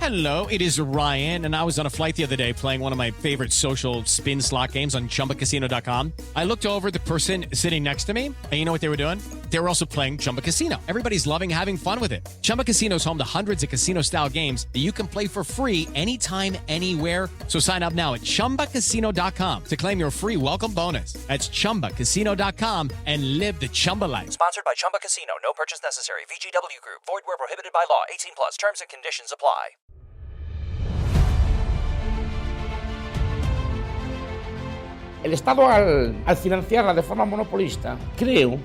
Hello, it is Ryan, and I was on a flight the other day playing one of my favorite social spin slot games on ChumbaCasino.com. I looked over at the person sitting next to me, and you know what they were doing? They were also playing Chumba Casino. Everybody's loving having fun with it. Chumba Casino is home to hundreds of casino-style games that you can play for free anytime, anywhere. So sign up now at ChumbaCasino.com to claim your free welcome bonus. That's ChumbaCasino.com and live the Chumba life. Sponsored by Chumba Casino. No purchase necessary. VGW Group. Void where prohibited by law. 18 plus. Terms and conditions apply. El Estado, al financiarla de forma monopolista, creo,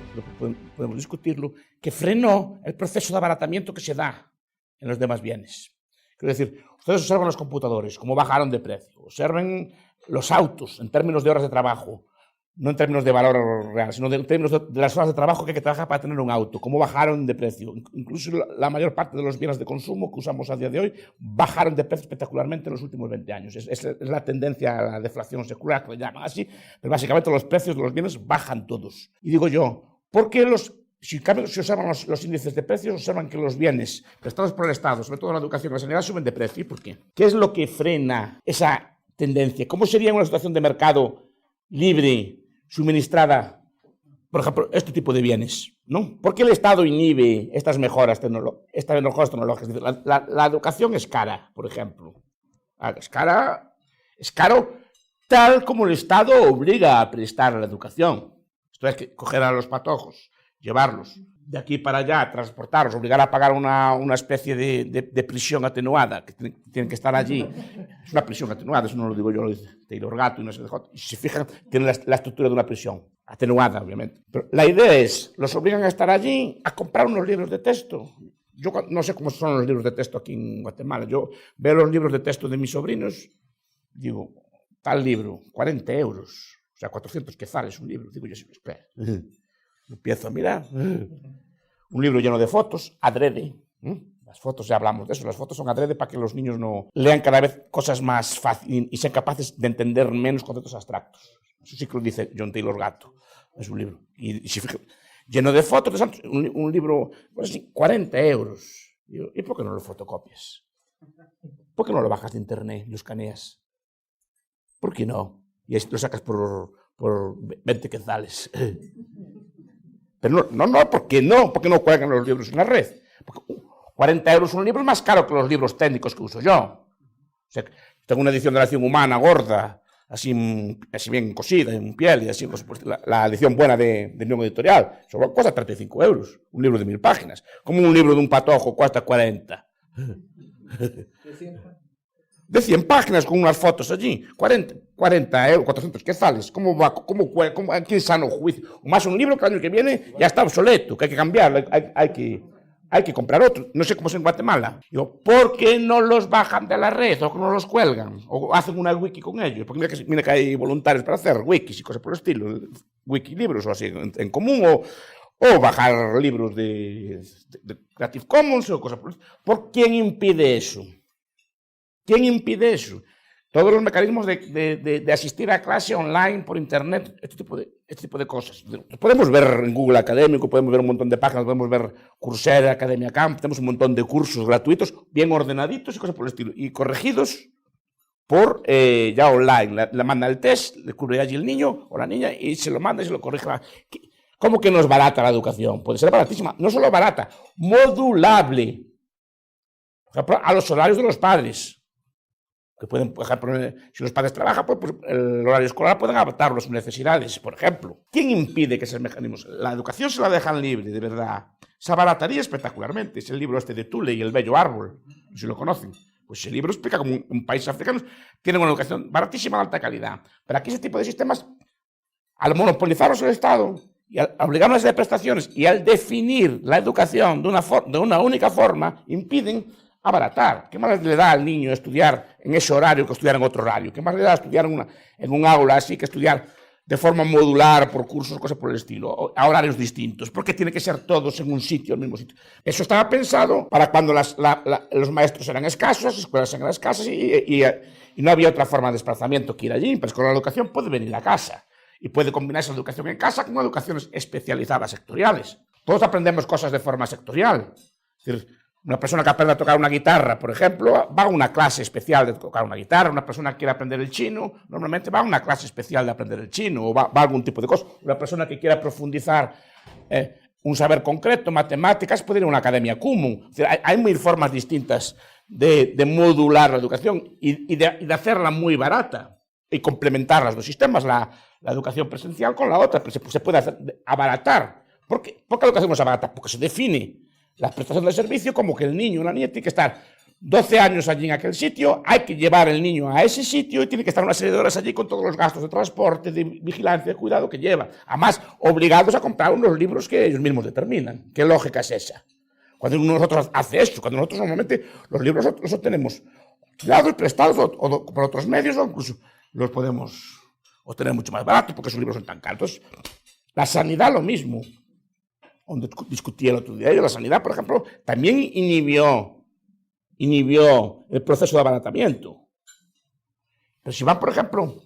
podemos discutirlo, que frenó el proceso de abaratamiento que se da en los demás bienes. Quiero decir, ustedes observan los computadores, cómo bajaron de precio, observen los autos en términos de horas de trabajo, no en términos de valor real, sino en términos de las horas de trabajo que hay que trabajar para tener un auto, cómo bajaron de precio. Incluso la mayor parte de los bienes de consumo que usamos a día de hoy bajaron de precio espectacularmente en los últimos 20 años. Es la tendencia a la deflación secular, que le llaman así, pero básicamente los precios de los bienes bajan todos. Y digo yo, ¿por qué si observan los índices de precios, observan que los bienes prestados por el Estado, sobre todo la educación y la sanidad, suben de precio? ¿Y por qué? ¿Qué es lo que frena esa tendencia? ¿Cómo sería una situación de mercado libre, suministrada, por ejemplo, este tipo de bienes, ¿no? ¿Por qué el Estado inhibe estas mejoras tecnológicas? La educación es cara, por ejemplo. Es caro tal como el Estado obliga a prestar la educación. Esto es que coger a los patojos, llevarlos de aquí para allá, transportarlos, obligar a pagar una especie de prisión atenuada, que tienen que estar allí. Es una prisión atenuada, eso no lo digo yo, lo dice Taylor Gatto y no sé de J. Y si se fijan, tiene la estructura de una prisión, atenuada, obviamente. Pero la idea es, los obligan a estar allí, a comprar unos libros de texto. Yo no sé cómo son los libros de texto aquí en Guatemala. Yo veo los libros de texto de mis sobrinos, digo, tal libro, 40 euros, o sea, 400 quetzales un libro. Digo yo, espera. Empiezo a mirar. Un libro lleno de fotos, adrede. Las fotos, ya hablamos de eso, las fotos son adrede para que los niños no lean cada vez cosas más fácil y sean capaces de entender menos conceptos abstractos. Eso sí que lo dice John Taylor Gatto. Es un libro. Y si fijan, lleno de fotos, un libro, pues así, 40 euros. ¿Y por qué no lo fotocopias? ¿Por qué no lo bajas de internet y lo escaneas? ¿Por qué no? Y lo sacas por 20 quetzales. Pero no, ¿por qué no? ¿Por qué no cuelgan los libros en la red? Porque 40 euros un libro es más caro que los libros técnicos que uso yo. O sea, tengo una edición de la Acción Humana gorda, así bien cosida, en piel, y así, pues, la edición buena de Unión Editorial. Eso cuesta 35 euros, un libro de 1000 páginas. Como un libro de un patojo cuesta 40. De 100 páginas con unas fotos allí, 40 euros, 400 quetzales. ¿A quién sano juicio? O más un libro que el año que viene ya está obsoleto, que hay que cambiarlo, hay que comprar otro. No sé cómo es en Guatemala. Digo, ¿por qué no los bajan de la red o no los cuelgan? O hacen una wiki con ellos. Porque mira que hay voluntarios para hacer wikis y cosas por el estilo. Wikilibros o así en común o bajar libros de Creative Commons o cosas por el estilo. ¿Por quién impide eso? ¿Quién impide eso? Todos los mecanismos de asistir a clase online por internet, este tipo de cosas. Podemos ver en Google Académico, podemos ver un montón de páginas, podemos ver Coursera, Academia Camp, tenemos un montón de cursos gratuitos, bien ordenaditos y cosas por el estilo, y corregidos por ya online. Le manda el test, le cubre allí el niño o la niña y se lo manda y se lo corrige. ¿Cómo que no es barata la educación? Puede ser baratísima, no solo barata, modulable. Por ejemplo, a los horarios de los padres. Que pueden, por ejemplo, si los padres trabajan, pues el horario escolar pueden adaptarlo a sus necesidades, por ejemplo. ¿Quién impide que esos mecanismos? La educación se la dejan libre, de verdad. Se abarataría espectacularmente. Es el libro este de Thule y el bello árbol, si lo conocen. Pues ese libro explica cómo un país africano tiene una educación baratísima de alta calidad. Pero aquí ese tipo de sistemas, al monopolizarlos el Estado y al obligarnos a hacer prestaciones y al definir la educación de una única forma, impiden abaratar. ¿Qué más le da al niño estudiar en ese horario que estudiar en otro horario? ¿Qué más le da estudiar en un aula así que estudiar de forma modular por cursos, cosas por el estilo, a horarios distintos? ¿Por qué tiene que ser todos en un sitio, en el mismo sitio? Eso estaba pensado para cuando los maestros eran escasos, las escuelas eran escasas y no había otra forma de desplazamiento que ir allí. Pero con la educación puede venir a casa y puede combinarse la educación en casa con educaciones especializadas sectoriales. Todos aprendemos cosas de forma sectorial. Es decir, Una persona que aprende a tocar una guitarra, por ejemplo, va a una clase especial de tocar una guitarra. Una persona que quiere aprender el chino, normalmente va a una clase especial de aprender el chino o va a algún tipo de cosa. Una persona que quiera profundizar un saber concreto, matemáticas, puede ir a una academia común. Es decir, hay mil formas distintas de modular la educación y de hacerla muy barata y complementar los dos sistemas, la educación presencial con la otra. Pero se puede abaratar. ¿Por qué la educación no se abarata? Porque se define la prestación del servicio como que el niño o la niña tiene que estar 12 años allí en aquel sitio, hay que llevar el niño a ese sitio y tiene que estar una serie de horas allí con todos los gastos de transporte, de vigilancia, de cuidado que lleva. Además, obligados a comprar unos libros que ellos mismos determinan. ¿Qué lógica es esa? Cuando uno de nosotros hace eso, cuando nosotros normalmente los libros los obtenemos alquilados, prestados o por otros medios, o incluso los podemos obtener mucho más barato porque esos libros son tan caros. La sanidad lo mismo. Donde discutí el otro día, la sanidad, por ejemplo, también inhibió el proceso de abaratamiento. Pero si van, por ejemplo,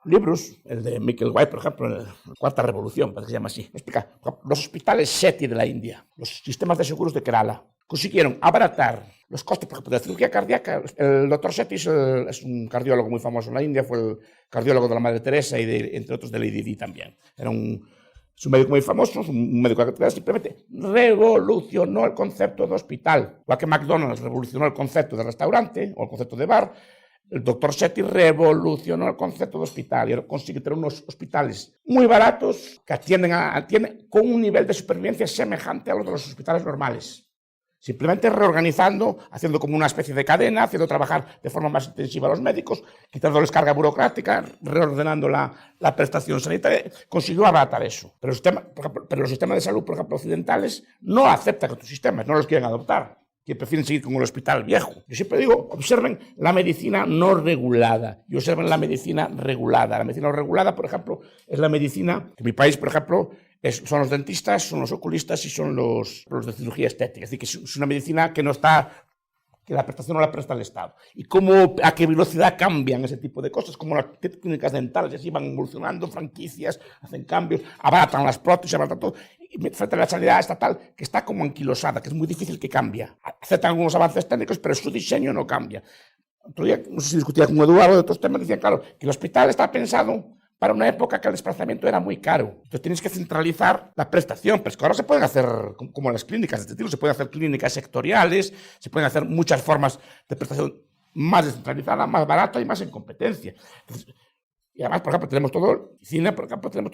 libros, el de Michael White, por ejemplo, la Cuarta Revolución, parece que se llama así, explica, los hospitales SETI de la India, los sistemas de seguros de Kerala, consiguieron abaratar los costes, por ejemplo, de la cirugía cardíaca. El doctor SETI es un cardiólogo muy famoso en la India, fue el cardiólogo de la Madre Teresa y, entre otros, de Lady Di también. Es un médico muy famoso, un médico que simplemente revolucionó el concepto de hospital. Igual que McDonald's revolucionó el concepto de restaurante o el concepto de bar, el doctor SETI revolucionó el concepto de hospital y ahora consigue tener unos hospitales muy baratos que atienden con un nivel de supervivencia semejante a los de los hospitales normales. Simplemente reorganizando, haciendo como una especie de cadena, haciendo trabajar de forma más intensiva a los médicos, quitándoles carga burocrática, reordenando la prestación sanitaria, consiguió abaratar eso. Pero los sistemas de salud, por ejemplo, occidentales, no aceptan estos sistemas, no los quieren adoptar, que prefieren seguir con el hospital viejo. Yo siempre digo, observen la medicina no regulada y observen la medicina regulada. La medicina no regulada, por ejemplo, es la medicina que en mi país, por ejemplo, son los dentistas, son los oculistas y son los de cirugía estética. Es decir, que es una medicina que no está, que la prestación no la presta el Estado. Y a qué velocidad cambian ese tipo de cosas, como las clínicas dentales, y así van evolucionando, franquicias, hacen cambios, abaratan las prótesis, abaratan todo. Y frente a la sanidad estatal, que está como anquilosada, que es muy difícil que cambie. Aceptan algunos avances técnicos, pero su diseño no cambia. Otro día, no sé si discutía con Eduardo de otros temas, decían, claro, que el hospital está pensado para una época que el desplazamiento era muy caro. Entonces tienes que centralizar la prestación, pero es que ahora se pueden hacer, como en las clínicas de este tipo, se pueden hacer clínicas sectoriales, se pueden hacer muchas formas de prestación más descentralizada, más barata y más en competencia. Entonces, y además, por ejemplo, tenemos todo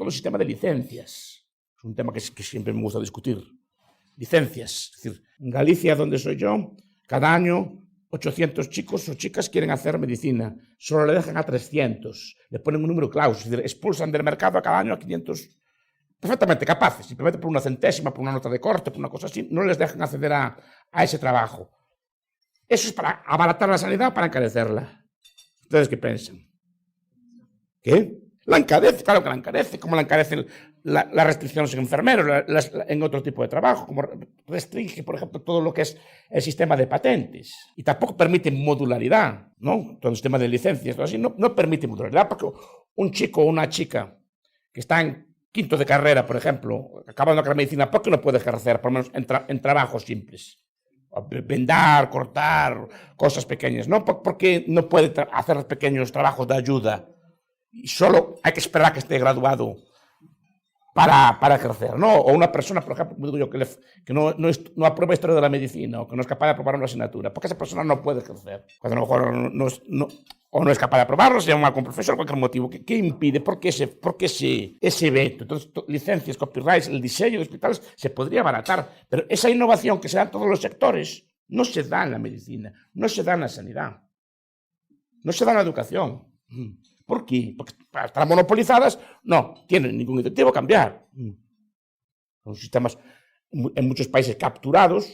el sistema de licencias. Es un tema que siempre me gusta discutir. Licencias. Es decir, en Galicia, donde soy yo, cada año 800 chicos o chicas quieren hacer medicina, solo le dejan a 300, le ponen un número clauso, es decir, expulsan del mercado a cada año a 500 perfectamente capaces, simplemente por una centésima, por una nota de corte, por una cosa así, no les dejan acceder a ese trabajo. ¿Eso es para abaratar la sanidad o para encarecerla? ¿Ustedes qué piensan? ¿Qué? La encarece, claro que la encarece, como la encarecen las restricciones en enfermeros, en otro tipo de trabajo, como restringe, por ejemplo, todo lo que es el sistema de patentes. Y tampoco permite modularidad, ¿no? Todo el sistema de licencias, todo así, no permite modularidad, porque un chico o una chica que está en quinto de carrera, por ejemplo, acabando la medicina, ¿por qué no puede ejercer, por lo menos en trabajos simples? Vendar, cortar, cosas pequeñas, ¿no? ¿Por qué no puede hacer pequeños trabajos de ayuda? Y solo hay que esperar a que esté graduado para ejercer, ¿no? O una persona, por ejemplo, como digo yo, que no aprueba historia de la medicina o que no es capaz de aprobar una asignatura, porque esa persona no puede ejercer. Cuando a lo mejor no es capaz de aprobarlo, se llama con profesor, cualquier motivo. ¿Qué impide? ¿Por qué ese veto? Entonces, licencias, copyrights, el diseño de hospitales se podría abaratar, pero esa innovación que se da en todos los sectores no se da en la medicina, no se da en la sanidad, no se da en la educación. ¿Por qué? Porque para estar monopolizadas no tienen ningún incentivo a cambiar. Son sistemas en muchos países capturados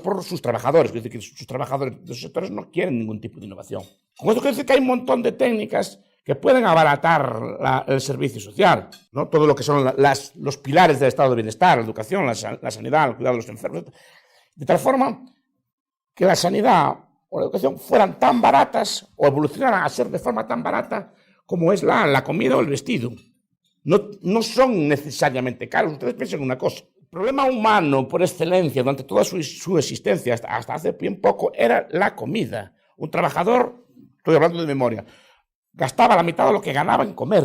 por sus trabajadores. Es decir, que sus trabajadores de esos sectores no quieren ningún tipo de innovación. Con esto quiere decir que hay un montón de técnicas que pueden abaratar el servicio social, ¿no? Todo lo que son los pilares del estado de bienestar, la educación, la sanidad, el cuidado de los enfermos. De tal forma que la sanidad o la educación fueran tan baratas o evolucionaran a ser de forma tan barata como es la comida o el vestido. No son necesariamente caros. Ustedes piensen una cosa. problema humano por excelencia durante toda su existencia, hasta hace bien poco, era la comida. Un trabajador, estoy hablando de memoria, gastaba la mitad de lo que ganaba en comer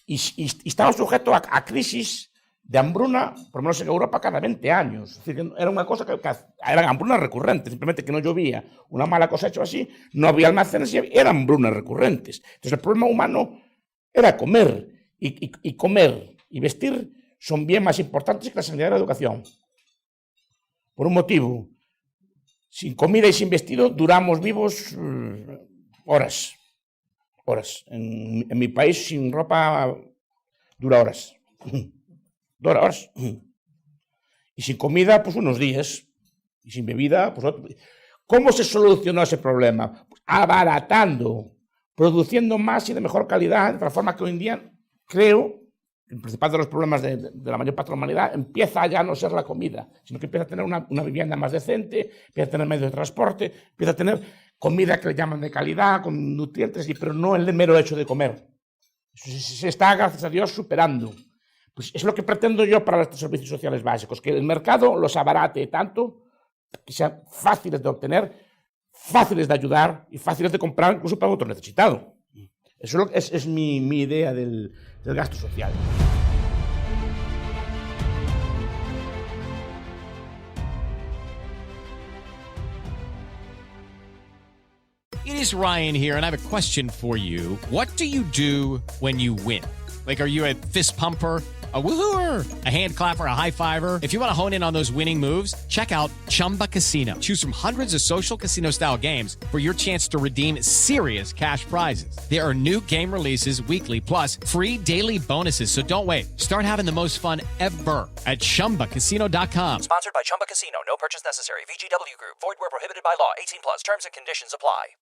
y estaba sujeto a crisis de hambruna, por lo menos en Europa, cada 20 años. Es decir, era una cosa que era hambruna recurrente, simplemente que no llovía, una mala cosecha o así, no había almacenes y eran hambrunas recurrentes. Entonces el problema humano era comer, y comer y vestir son bien más importantes que la sanidad y la educación. Por un motivo, sin comida y sin vestido duramos vivos horas. En mi país sin ropa dura horas. 2 horas. Y sin comida, pues unos días. Y sin bebida, pues otro. ¿Cómo se solucionó ese problema? Pues abaratando, produciendo más y de mejor calidad, de tal forma que hoy en día, creo, el principal de los problemas de la mayor parte de la humanidad empieza ya a no ser la comida, sino que empieza a tener una vivienda más decente, empieza a tener medios de transporte, empieza a tener comida que le llaman de calidad, con nutrientes, pero no el mero hecho de comer. Eso se está, gracias a Dios, superando. Pues es lo que pretendo yo para los servicios sociales básicos, que el mercado los abarate tanto que sean fáciles de obtener, fáciles de ayudar y fáciles de comprar incluso para otro necesitado. Eso es mi idea del gasto social. It is Ryan here, and I have a question for you. What do you do when you win? Like, are you a fist pumper, a woohooer, a hand clapper, a high fiver? If you want to hone in on those winning moves, check out Chumba Casino. Choose from hundreds of social casino style games for your chance to redeem serious cash prizes. There are new game releases weekly, plus free daily bonuses. So don't wait. Start having the most fun ever at ChumbaCasino.com. Sponsored by Chumba Casino. No purchase necessary. VGW Group. Void where prohibited by law. 18 plus. Terms and conditions apply.